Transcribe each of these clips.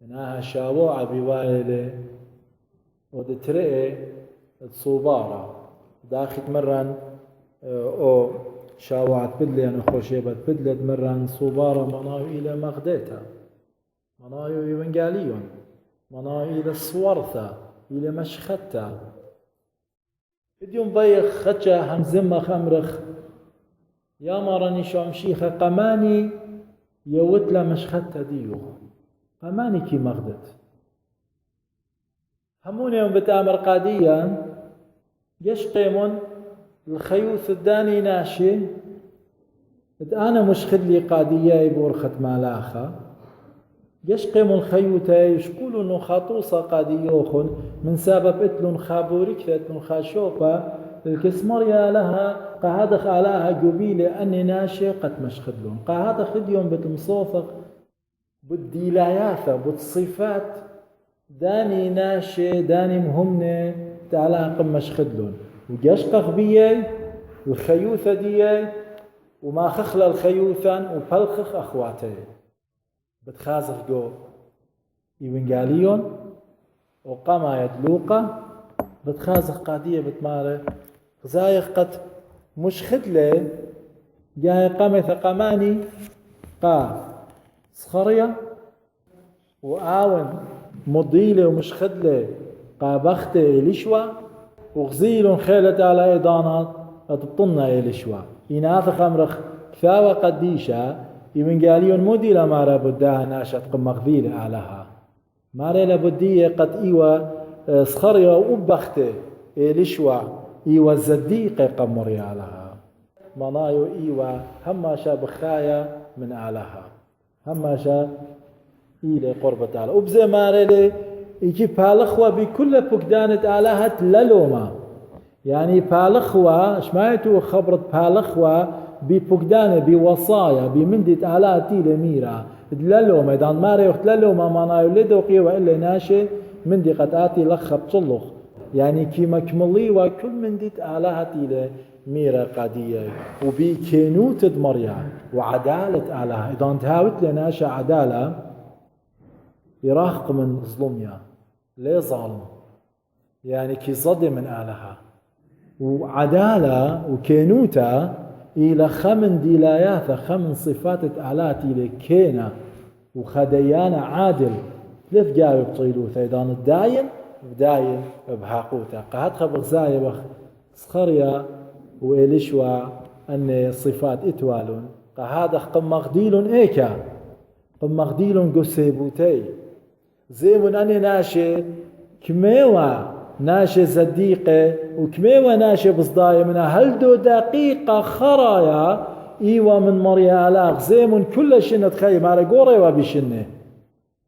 منها شاوع بوايله ودترئ تصوبارة داخل مرن او شاوعت بدلي خوشيبت بدلت مرن صوبارة منايو إلى مغديتا منايو إيوانجاليون منايو إلى الصورثة إلى مشختا بديون بيخ خدشا همزمة خمرخ يا مرني شامشيخة قماني يوتلا مشختا ديو قماني كي مغدت همون يوم بتامر قاديا يشقيمون الخيوث الداني ناشي انا مش خدلي قادية يبورخت مالاخا يشقيمون الخيوثة يشكولوا انه خاطوصة قاديوخن من سبب اتلون خابوريك اتلون خاشوبة الكسمريا لها قاهدخ علاها جبيلة اني ناشي قد مشخدلون قاهدخ اليوم بتمصوفق بالديلاياثة بالصفات داني ناشي داني مهمنة تعالى قمش خدلون وجشقخ بيي الخيوثة ديي وما خخل الخيوثا وبلخخ أخواتي بتخازخ جو إيوانجاليون وقاما يدلوقا بتخازخ قادية بتماري زايخ قد مش خدلة جاي قامي ثقاماني قا صخرية وآون مضيلة ومش خدلة قابختة إليشوا وغزيل خيلة على إيضانات أتبطلنا إليشوا إناث خمرخ كفاوة قديشة إيوانجاليون مودي لما رابدها ناشط قم غذيلة علىها ماري لابدية قد إيوة صخرية وأبختة إليشوا إيوة الزديقة قمري علىها منايو إيوة هماشا بخايا من علىها هماشا إلى قربة على وبزي مارلي يجي بالخوة بكل بقدانة علىها تللوما يعني بالخوة شمايتو خبرت بالخوة ببقدانة بوصايا بمندت على تيل ميرا تللوما إذا ماري وقت تللوما منايو لدوقي وإلا ناشي مندي قد آتي لخب تصلخ يعني كيما كملي وكل مندت علىها تيل ميرا قادية وبكينوت مريا وعدالة علىها إذا انتهاوت لناشا عدالة يراهق من ظلميا ليه ظالم يعني كي صدي من آلها وعدالة وكينوتا إلى خمن ديلاياثة خمن صفات آلات إلى كينا وخديانا عادل ثلاث جاوب طيلوثة إذا الداين بداين بحاقوتا قهد خبر زايبخ صخريا وإليشوا أن صفات إتوالون قهد قم مغديل إيكا قم مغديل قسيبوتي زي من أني ناشي كميوة ناشي صديقة وكميوة ناشي بصدايا منها هل دو دقيقة خرايا إيوة من مريا ألاغ زي من كل شنة تخيم على قوري وبشنة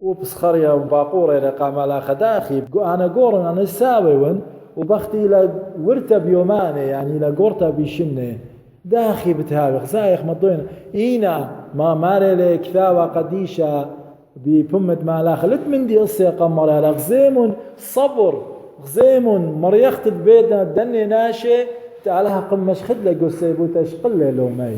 وبسخريا وباقوري لقام على خداخي أنا قورن أنا ساوي وبختي إلى ورتا بيوماني يعني إلى قورتا بشنة داخي بتهاوي خزايخ مضوين إينا ما ماري لي كثاوة قديشة ببمة مالا خلت من دي قصة قمر على غزيمون صبر غزيمون مريخت بيتنا دني ناشي تعالها قمش خدلة قصة بوتاش قلة لومي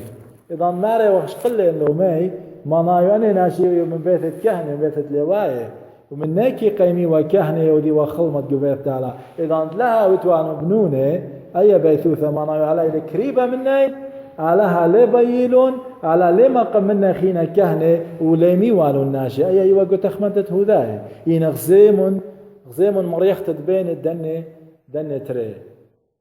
إذا ماري وخش قلة لومي ما نايو أني ناشي من بيت الكهنة من بيت اللواية ومن ناكي قيمي وكهنة ودي وخلمت قبيت تعالى إذا لها وتوانو بنونة أي بيثوثة ما نايو على الكريبة مني علىها لبيلون على لما قمنا خينا كهنة وليمي والو الناشي أي أيوة قلت أخمنتت هداي إن غزيمون مريخت بين دنة تري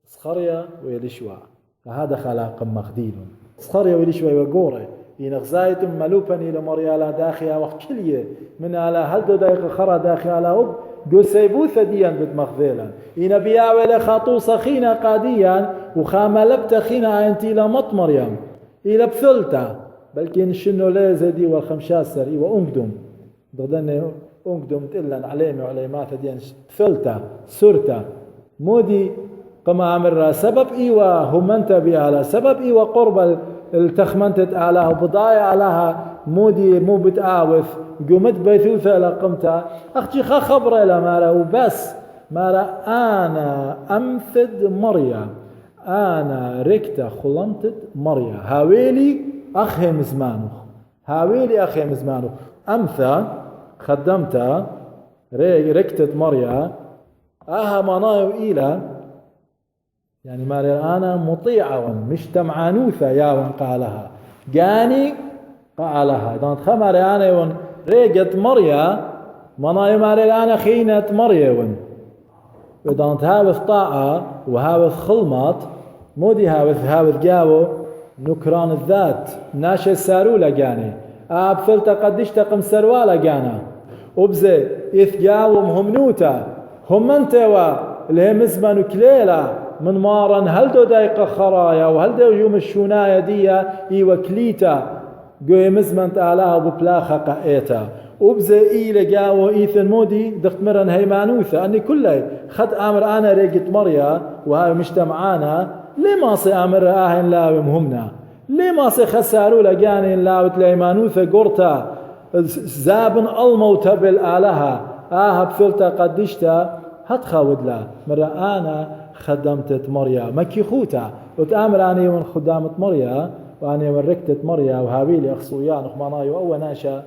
صخريا ويليشوا فهذا خلاق مخديلون صخريا ويليشوا وقوري إن غزايتم ملوبا إلى مريالا داخلها وخلية من على هل دقيقة خرا داخلها أب قسيبوثة ديا بتمخذيلا إن بياوي خاطوصة خينا قاديا وخاملبت خينا أنتي لمط مريم إلى بثلتا بلكن شنو لا زدي والخمشاسر وأنقدم ضدني أنقدم تلا عليمي وعليمات ديان بثلتا سرتا مودي كما عمر سبب إيوة هم أنت بيالا سبب إيوة قرب التخمنتت علىها وبضايع علىها مودي مو بتعاوث قمت بيثوثة لقمتها أختي خبرة لما وبس ما أنا أمثد مريم أنا ركتة خلمتت مريم هاويلي أخهم زمانه هاويلي أخهم زمانه أمثى خدمت ركتت مريا آها منايو إلى يعني ماري أنا مطيعة مش تمعانوثة يا قالها جاني قالها إذا تخمر أنا ريقت مريا منايو ماري أنا خينة مريا إذا هاوث طاعة وهاوث خلمات مودي هاوث جاو نكران الذات ناشي السارو لقاني فلتا قديش تقم سروا لقانا وبزي إث جاو مهمنوتا هم انتوا اللي مزمن كليلة من مارن هل دو دايقة خرايا وهل دو يوم الشونايا ديا إيوا كليتا قوي مزمن تعالها ببلاخة قائتا وبزي إيلة جاو إيثن مودي دخت مرن هيمانوثة أني كله خد أمر أنا ريقت مريا وهاي مجتمعانا ليه ما سي أمر آهن لاوي مهمنا ليه ما سي خسارو لقاني لاوي تلايمانوثة قرطة زابن الموت بالآلهة بفلتا قدشتا هتخاود لا مرة أنا خدمت مريا مكي خوتا وتأمر أنا يوم خدامة مريا وأنا يوم ركتت مريا وهابيلي أخصويان وخمانايو أو ناشا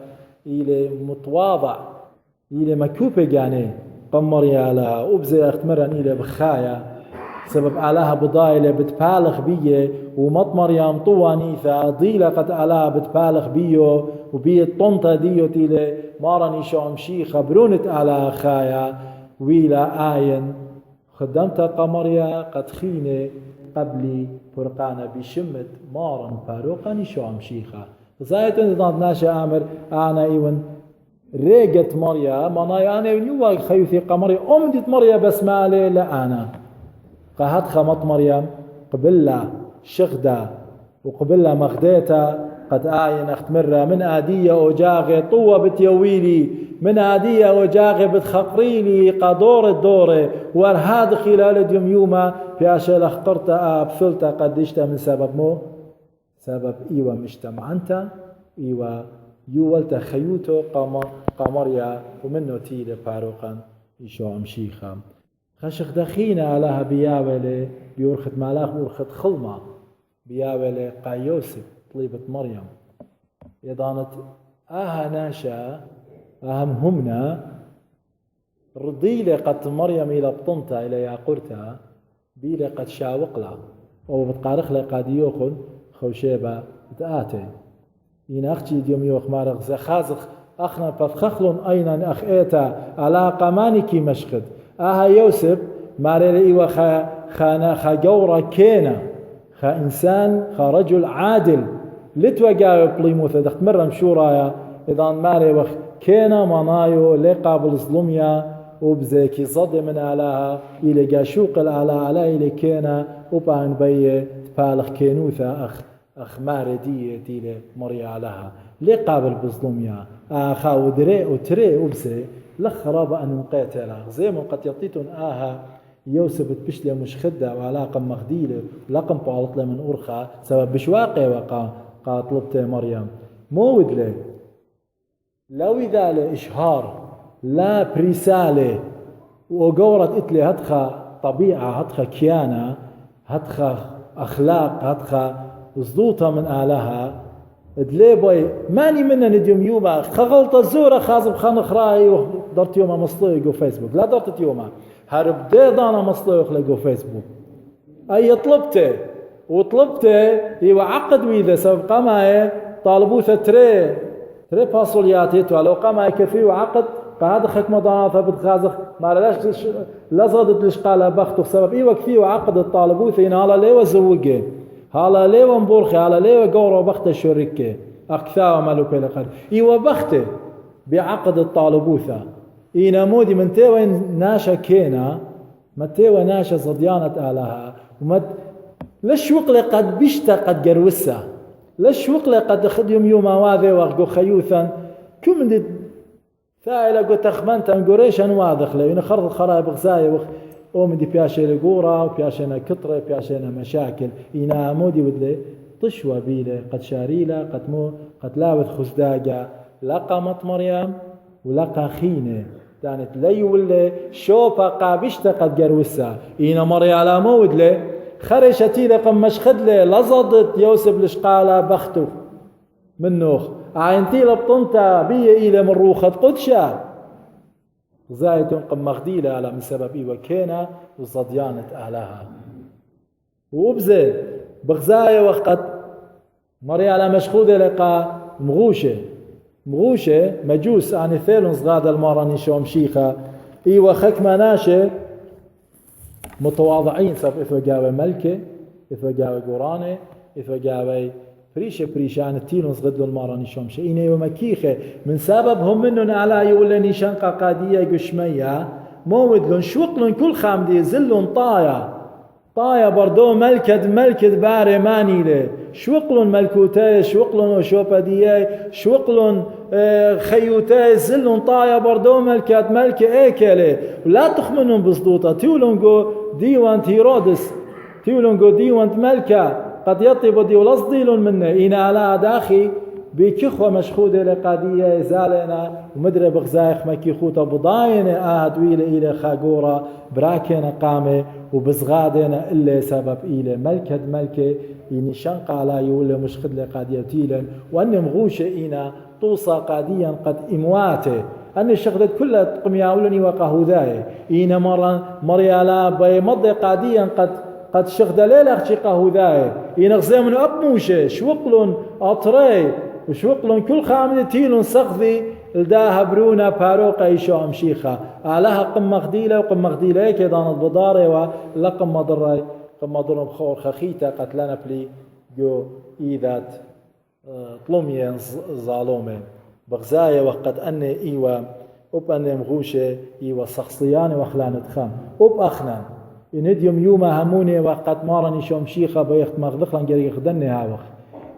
إلي متواضع إلي مكوبة جاني قم مريا لها وبزي أختمرن إلي بخايا سبب علىها بضايلة بتبالغ بيه ومط مريم طوانيثة ضيلة قد علىها بتبالغ بيه وبيه الطنطة ديو تيلي مارني شو مشي خبرونت على خايا ويلا آين خدمت قمريا قد خيني قبلي فرقانا بشمت مارن فاروقاني شو مشيخة زايت نضاد ناشا آمر أنا إيون ريقت مريا مناي أنا ونيوا خيوثي قمريا أمدت مريا بس مالي لأنا قهد خمط مريم قبلها شغدة وقبلها مخديتا قد آين اختمرة من آدية وجاغي طوة بتيويلي من آدية وجاغي بتخقريلي قدور الدورة وارهاد خلال اليوم يوما في أشياء اخترت بفلتا قدشتا من سبب مو سبب إيوة مجتمعنتا إيوة يولتا خيوتو قمريا ومنو تيلي فاروقا يشو مشيخا خشخ دخينا علىها بياولي بيورخت مالاخ بورخت خلمة بياولي قايوسف طليبة مريم يضانت ناشا همنا رضيلي قد مريم إلى بطنتا إلى ياقرتا بيلي قد شاوقلا أو بتقارخ لي قد يوخن خوشيبا بتآتي إن أختي ديوم يوخ مارغ زخازخ أخنا بفخخلن أينا أخ إيتا على قمانكي مشخد يوسف ماريلي إيوة خا جورة كينا خا إنسان خا رجل عادل لتوقع بليموثة دخت مرة مشورايا إذا ماري وخ كينا منايو لقابل ظلميا وبزيكي صد من آلاها إلي قاشوق الآلاء على إلي كينا وبعن بي تفالخ كينوثة أخ ماري دي مريا علىها لقابل بظلميا خاو دري وتري وبزي لخراب أن نقاتل زي ما قد يطيتون يوسف بشلي مش خدة وعلاقة مخديلة لقم قالت له من أرخى سبب بشواقي وقا طلبت مريم مود له لو إذا لإشهار لا برسالة وقورت إتلي هدخى طبيعة هدخى كيانة هدخى أخلاق هدخى زدوطة من آلها دلي بوي ماني منا نديوم يوما خغلط الزورة خازب خان خراي ودرت يوما مصلوق جو فيسبوك لا درت يوما هرب دانا مصلوق لقو فيسبوك أي طلبته وطلبته يوعقد ويذا سبب قماي طالبوثة تري باسولياتي ولو قماي كثير وعقد فهذا خك مضاعفة بتخازخ ما لاش لزادت ليش قال بخته سبب إيوة كثير وعقد الطالبوثة هنا ليه وزوجه هلا ليه مبورخي هلا ليه قورو بخته شركه أكثر ملوك لقد إيوة بخته بعقد الطالبوثة إينا مودي من تيوى ناشا كينا ما تيوى ناشا صديانة آلها وما ليش وقلي قد بيشتا قد جروسة ليش وقلي قد أخذ يوم واذي وأخذ خيوثا كم دي ثائلة قد تخمنت أنقريشا واضح لأنه خرط خرائب غزاية ومدي بياشي لقورة وبياشينا كترة بياشينا مشاكل إينا مودي بدلي طشوة بيلي قد شاريلة قد لاوث خزداقة لقمت مريم ولقى خينة كانت لي ولا شوفا قابشتا قد جروسا إينا مريم على مود لي خرشتي لقم مشخد لي لزضت يوسف لشقالة بختو منوخ عينتي لبطنتا بي إلى مروخة قدشة زايتون قم مغديلة على من سبب وكينا وصديانة أهلها وبزي بغزاية وقت مري على مشخوذة لقى مغوشة مجوس عن ثيلون صغاد الماراني شوم شيخة وخك مناشة متواضعين سب إثوى جاوة ملكة إثوى جاوة قرانة إثوى جاوة بريشة عن التيلون صغد الماراني شوم شيخة إنه ومكيخة من سبب هم منهم على يقول نيشان قادية قشمية مومدلون شوقلون كل خامدي زلون طايا بردو ملكد باري مانيلي شوقلون ملكوتاي شوقلون وشوبادياي شوقلون خيوتاي زلون طايا بردو ملكة ايكالي ولا تخمنون بصدوطة تيولونجو ديوانت هيرودس تيولونجو ديوانت ملكة قد يطيب دي ولصديلون منه إنا على داخي بكخوة مشخودة لقادية زالنا ومدري بغزايخ مكيخوتا بضاينة ويلة إلى خاقورة براكينا قامة وبزغادنا إلا سبب إلى ملكة إني شنق على يولي مشخد لقادية تيلا وأني مغوشة إنا توصى قاديا قد إمواته أني شخدت كلها قمياولني وقهوذاي إنا مريالا بيمضي قاديا قد شخد ليلة اختي قهوذاي إنا غزي من أبموشة شوقلون أطري وشوقلون كل خامدة تيلون سقذي الداها برونا باروقة يشو أمشيخة علىها قم مغديلة وقم مغديلة كدان البضارة ولقم مضري قم مضرم خور خخيتة قتلنا بلي جو إيذات طلمية ظالومة بغزاية وقت أني إيوة أني مغوشة إيوة شخصياني وخلانة خام أخنان إنديوم يوما هموني وقت مارني شو أمشيخة بيخت مغدخلان جري خدني هاوخ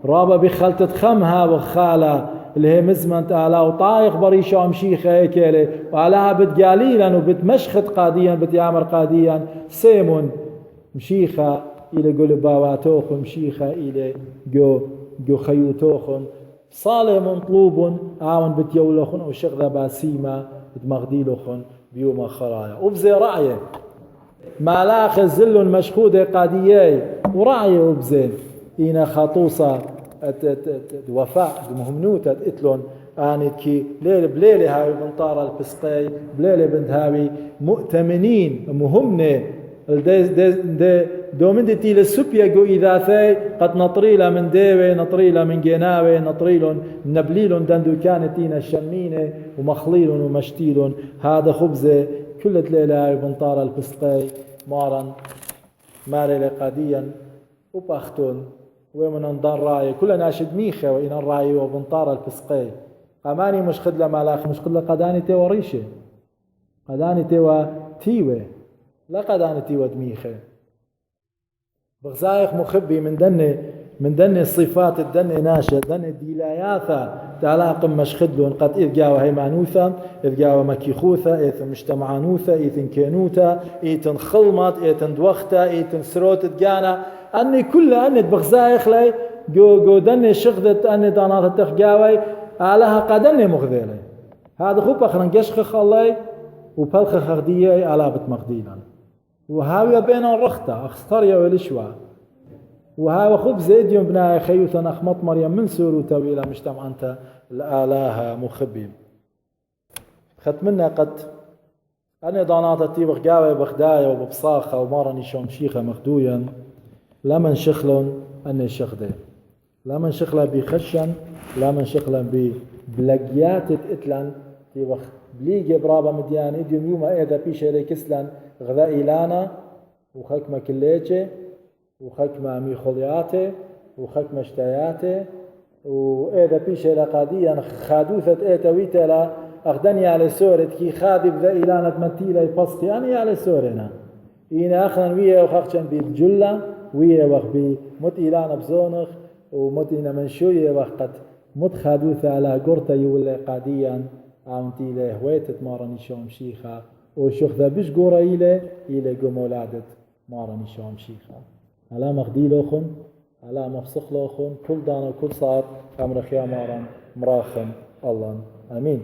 رابا بخلطة خمها وخالة اللي هي مزمنت على وطايق بريشة مشيخة هيكالي وعلاها بتقاليلا وبتمشخت قاديا بتيامر قاديا سيمون مشيخة إلى قلباواتوخن مشيخة إلى جو خيوتوخن صالح مطلوب عاون بتيولوخن وشغلة باسيمة بتمغديلوخن بيوم خرايا وبزي رعية مالاخ الزل مشخودة قادياي ورعية وبزي إنا خاطوصة وفاء مهمنوتة اتلون آنت كي ليلة بليلة هاي بنطارة البسقي بليلة بنت هاي مؤتمنين مهمنة دو من دي للسوبيا جو إذا ثي قد نطريلا من ديوي نطريلا من جناوي نطريلون نبليلون دندو كانت إنا شمينة ومخليلون ومشتيلون هذا خبزة كل ليلة هاي بنطارة البسقي مارا ماري قاديا وباختون ومن انضان راي كل ناشد ميخه وإن الراي وبنطار الفسقي قماني مش خدله مالاخ مش خدله قداني تيوى ريشه قداني تيوى تيوى لا قداني تيوى دميخه بغزايق مخبي من دني الصفات الدني ناشد دني ديلاياثا تعلاقم مش خدلون قد إذ جاوى هيمانوثا إذ جاوى مكيخوثا إذ مجتمعانوثا إذ كينوتا إذ خلمت إذ دوختا إذ سروت جانا أني كل أني بغزايخ لي جو دني شغدت أني دانات تخجاوي علىها قدني مخذيلي هذا خوب أخرن قشخخ الله وبلخ خردية على بت مخدينا وهاوية بين الرخطة أخستريا والشوا وهاو خوب زيد يوم بناي خيوثا نخمط مريم من سوروتا إلى مجتمع أنت الآلهة مخبي ختمنا قد أني دانات تيبخ جاوي بخدايا وببصاخة ومارني شوم شيخة مخدويا لمن شخلون أني شخده لمن شخلا بخشن لمن شخلا ببلقيات اتلان في وقت بليجي برابا مديان إديوم يوما إذا بيش إليك إسلان غذائي لانا وخكمة كليتي وخكمة ميخولياتي وخكمة اشتاياتي وإذا بيش إلى قاديا خادوثة إيتاويتا لا أخدني على سورة كي خادب ذا إلانا تمتيلا يبسطي أنا على سورنا إينا أخنا ويا وخخشن بالجلة ويا وخبي مت إلانا بزونخ ومت إنا منشوية وقت مت خادوثة على قرطة يولي قاديا عمتي له هويتت مارني شوم شيخة وشوخ ذا بيش قورة إلى قمولادت مارني شوم شيخة على مخدي لوخن على مفسخ لوخن كل دانا كل صار أمر خيا مارن مراخن الله آمين.